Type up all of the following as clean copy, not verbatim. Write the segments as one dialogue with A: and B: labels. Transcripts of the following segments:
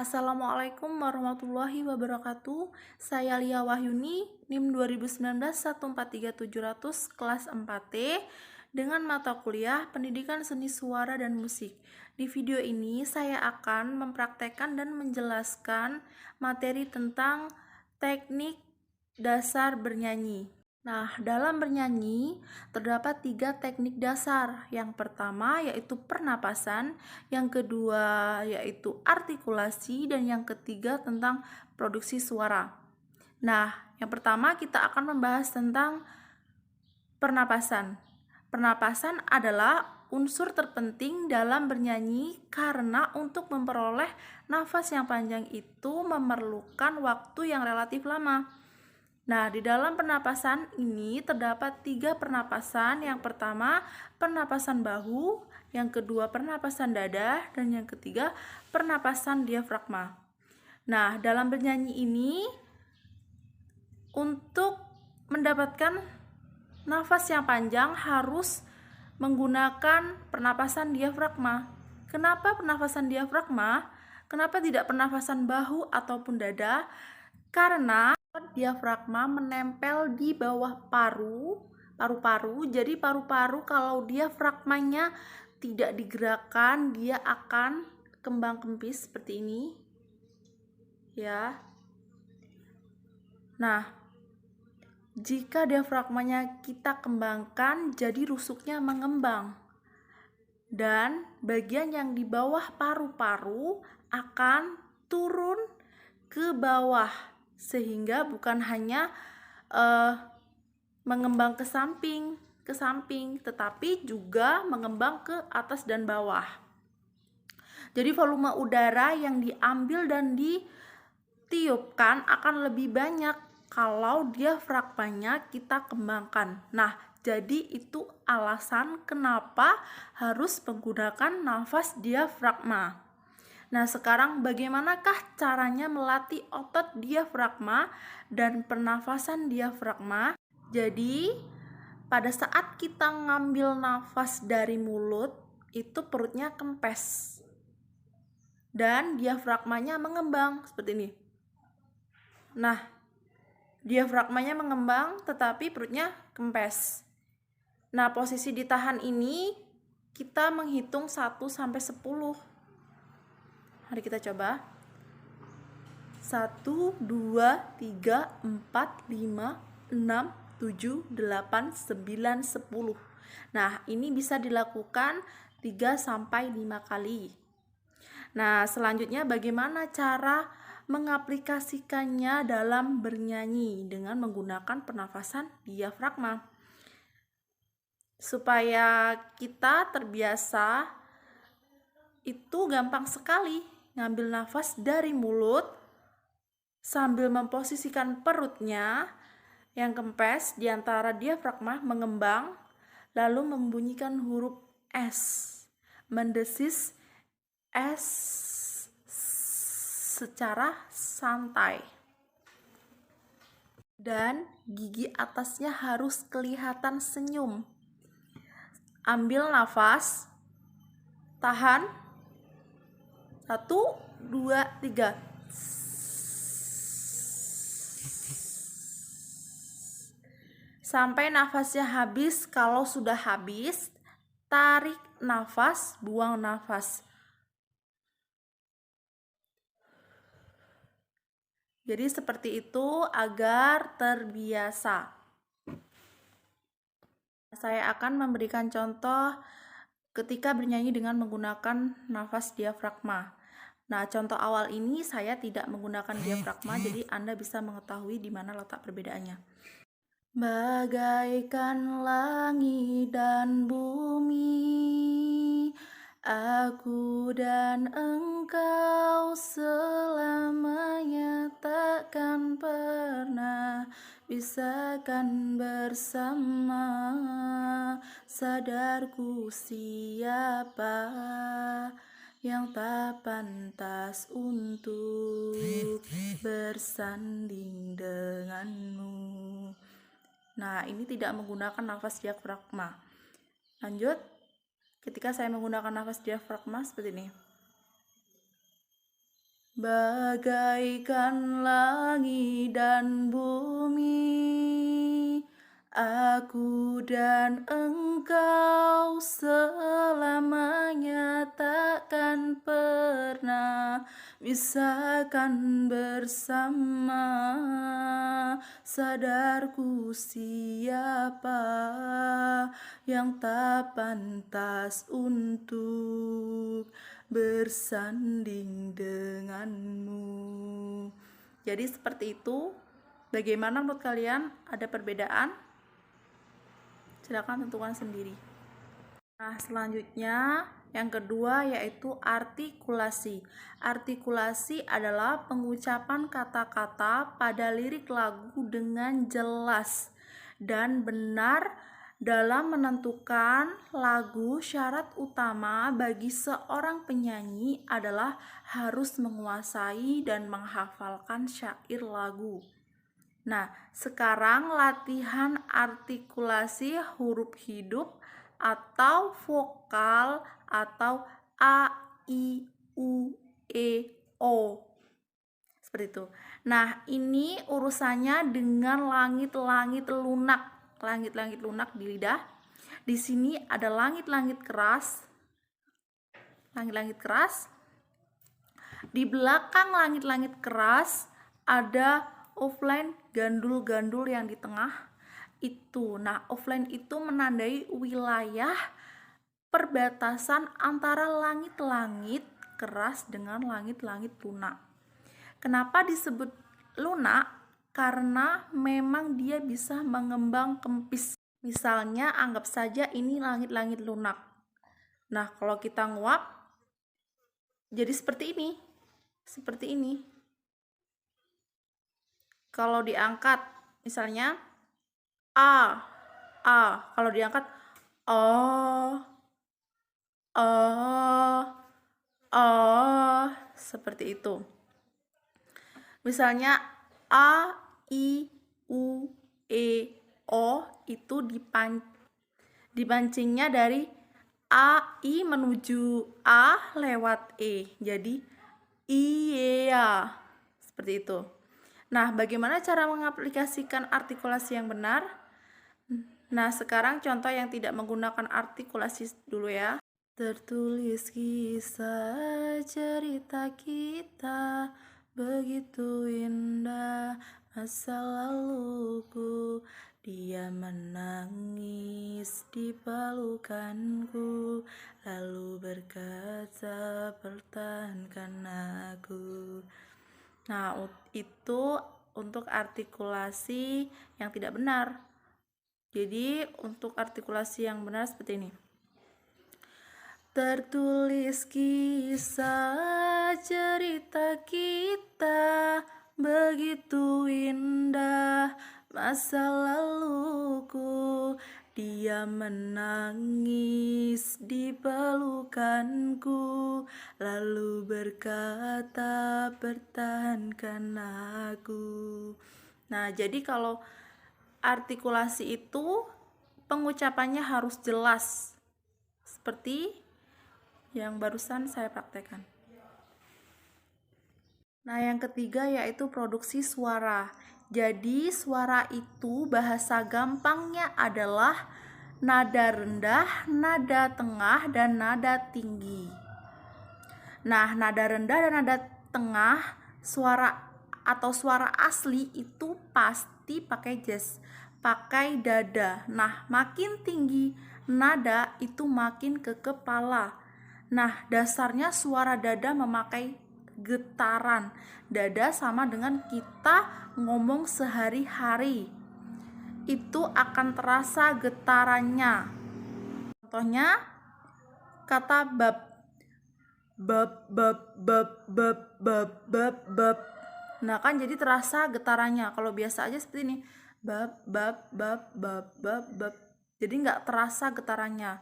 A: Assalamualaikum warahmatullahi wabarakatuh. Saya Lia Wahyuni, NIM 2019-143700, kelas 4T, dengan mata kuliah Pendidikan Seni Suara dan Musik. Di video ini saya akan mempraktekkan dan menjelaskan materi tentang teknik dasar bernyanyi. Nah, dalam bernyanyi terdapat 3 teknik dasar. Yang pertama yaitu pernapasan, yang kedua yaitu artikulasi, dan yang ketiga tentang produksi suara. Nah, yang pertama kita akan membahas tentang pernapasan. Pernapasan adalah unsur terpenting dalam bernyanyi karena untuk memperoleh nafas yang panjang itu memerlukan waktu yang relatif lama. Nah, di dalam pernapasan ini terdapat 3 pernapasan. Yang pertama, pernapasan bahu, yang kedua, pernapasan dada, dan yang ketiga, pernapasan diafragma. Nah, dalam bernyanyi ini, untuk mendapatkan nafas yang panjang harus menggunakan pernapasan diafragma. Kenapa pernapasan diafragma? Kenapa tidak pernapasan bahu ataupun dada? Karena diafragma menempel di bawah paru-paru. Jadi paru-paru kalau diafragmanya tidak digerakkan, dia akan kembang kempis seperti ini. Ya. Nah, jika diafragmanya kita kembangkan, jadi rusuknya mengembang. Dan bagian yang di bawah paru-paru akan turun ke bawah, sehingga bukan hanya mengembang ke samping, tetapi juga mengembang ke atas dan bawah. Jadi volume udara yang diambil dan ditiupkan akan lebih banyak kalau diafragmanya kita kembangkan. Nah, jadi itu alasan kenapa harus menggunakan nafas diafragma. Nah, sekarang bagaimanakah caranya melatih otot diafragma dan pernafasan diafragma? Jadi, pada saat kita ngambil nafas dari mulut, itu perutnya kempes. Dan diafragmanya mengembang seperti ini. Nah, diafragmanya mengembang tetapi perutnya kempes. Nah, posisi ditahan ini kita menghitung 1 sampai 10. Mari kita coba. 1, 2, 3, 4, 5, 6, 7, 8, 9, 10. Nah, ini bisa dilakukan 3 sampai 5 kali. Nah, selanjutnya bagaimana cara mengaplikasikannya dalam bernyanyi dengan menggunakan pernafasan diafragma. Supaya kita terbiasa, itu gampang sekali ngambil nafas dari mulut sambil memposisikan perutnya yang kempes di antara diafragma mengembang, lalu membunyikan huruf S, mendesis S secara santai. Dan gigi atasnya harus kelihatan senyum. Ambil nafas, tahan, 1, 2, 3. Sampai nafasnya habis. Kalau sudah habis, tarik nafas, buang nafas. Jadi seperti itu agar terbiasa. Saya akan memberikan contoh ketika bernyanyi dengan menggunakan nafas diafragma. Nah, contoh awal ini saya tidak menggunakan diafragma, jadi Anda bisa mengetahui di mana letak perbedaannya. Bagaikan langit dan bumi, aku dan engkau selamanya takkan pernah bisakan bersama. Sadarku siapa yang tak pantas untuk bersanding denganmu. Nah, ini tidak menggunakan nafas diafragma. Lanjut, ketika saya menggunakan nafas diafragma seperti ini. bagaikan langit dan bumi, aku dan engkau selamanya takkan pernah misalkan bersama. Sadarku siapa yang tak pantas untuk bersanding denganmu. Jadi seperti itu. Bagaimana menurut kalian? Ada perbedaan? Silakan tentukan sendiri. Nah, selanjutnya yang kedua yaitu artikulasi. Artikulasi adalah pengucapan kata-kata pada lirik lagu dengan jelas dan benar dalam menentukan lagu. Syarat utama bagi seorang penyanyi adalah harus menguasai dan menghafalkan syair lagu. Nah, sekarang latihan artikulasi huruf hidup atau vokal atau A, I, U, E, O. Seperti itu. Nah, ini urusannya dengan langit-langit lunak. Langit-langit lunak di lidah. Di sini ada langit-langit keras. Langit-langit keras. Di belakang langit-langit keras ada offline gandul-gandul yang di tengah itu. Nah, offline itu menandai wilayah perbatasan antara langit-langit keras dengan langit-langit lunak. Kenapa disebut lunak? Karena memang dia bisa mengembang kempis. Misalnya anggap saja ini langit-langit lunak. Nah, kalau kita nguap jadi seperti ini. Seperti ini. Kalau diangkat misalnya A, kalau diangkat O, seperti itu. Misalnya A, I, U, E, O itu dipancingnya dari A, I menuju A lewat E. Jadi iya, seperti itu. Nah, bagaimana cara mengaplikasikan artikulasi yang benar? Nah, sekarang contoh yang tidak menggunakan artikulasi dulu ya. Tertulis kisah cerita kita, begitu indah masa laluku. Dia menangis di pelukanku, lalu berkata pertahankan aku. Nah, itu untuk artikulasi yang tidak benar. Jadi, untuk artikulasi yang benar seperti ini. Tertulis kisah cerita kita, begitu indah masa laluku. Dia menangis di pelukanku, lalu berkata pertahankan aku. Nah, jadi kalau artikulasi itu pengucapannya harus jelas seperti yang barusan saya praktekkan. Nah, yang ketiga yaitu produksi suara. Jadi suara itu bahasa gampangnya adalah nada rendah, nada tengah, dan nada tinggi. Nah, nada rendah dan nada tengah suara atau suara asli itu pasti pakai jazz, pakai dada. Nah, makin tinggi nada itu makin ke kepala. Nah, dasarnya suara dada memakai getaran. Dada sama dengan kita ngomong sehari-hari. Itu akan terasa getarannya. Contohnya kata bab. Bab, bab, bab, bab, bab, bab, bab. Nah, kan jadi terasa getarannya. Kalau biasa aja seperti ini. Bab, bab, bab, bab, bab, bab. Jadi nggak terasa getarannya.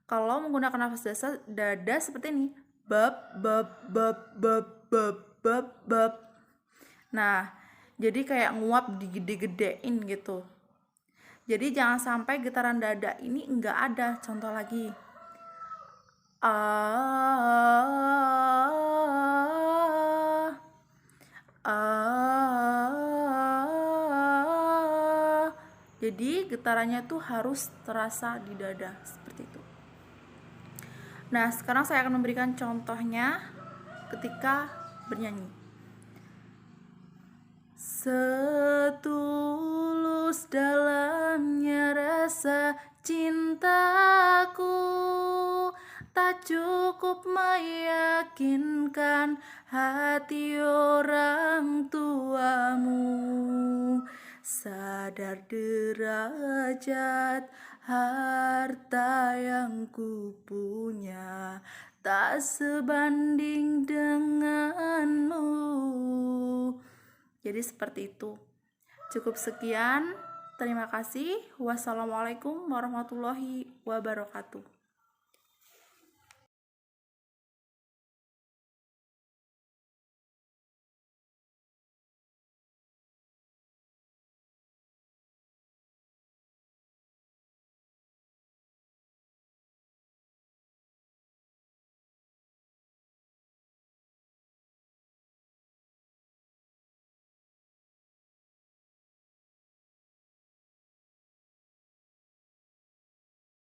A: Kalau menggunakan nafas dada seperti ini, bab, bab, bab, bab, bab, bab, bab. Nah, jadi kayak nguap digede-gedein gitu. Jadi jangan sampai getaran dada ini nggak ada. Contoh lagi. Jadi getarannya tuh harus terasa di dada seperti itu. Nah, sekarang saya akan memberikan contohnya ketika bernyanyi. Setulus dalamnya rasa cintaku, tak cukup meyakinkan hati orang tuamu. Sadar derajat harta yang ku punya tak sebanding denganmu. Jadi seperti itu. Cukup sekian. Terima kasih. Wassalamualaikum warahmatullahi wabarakatuh.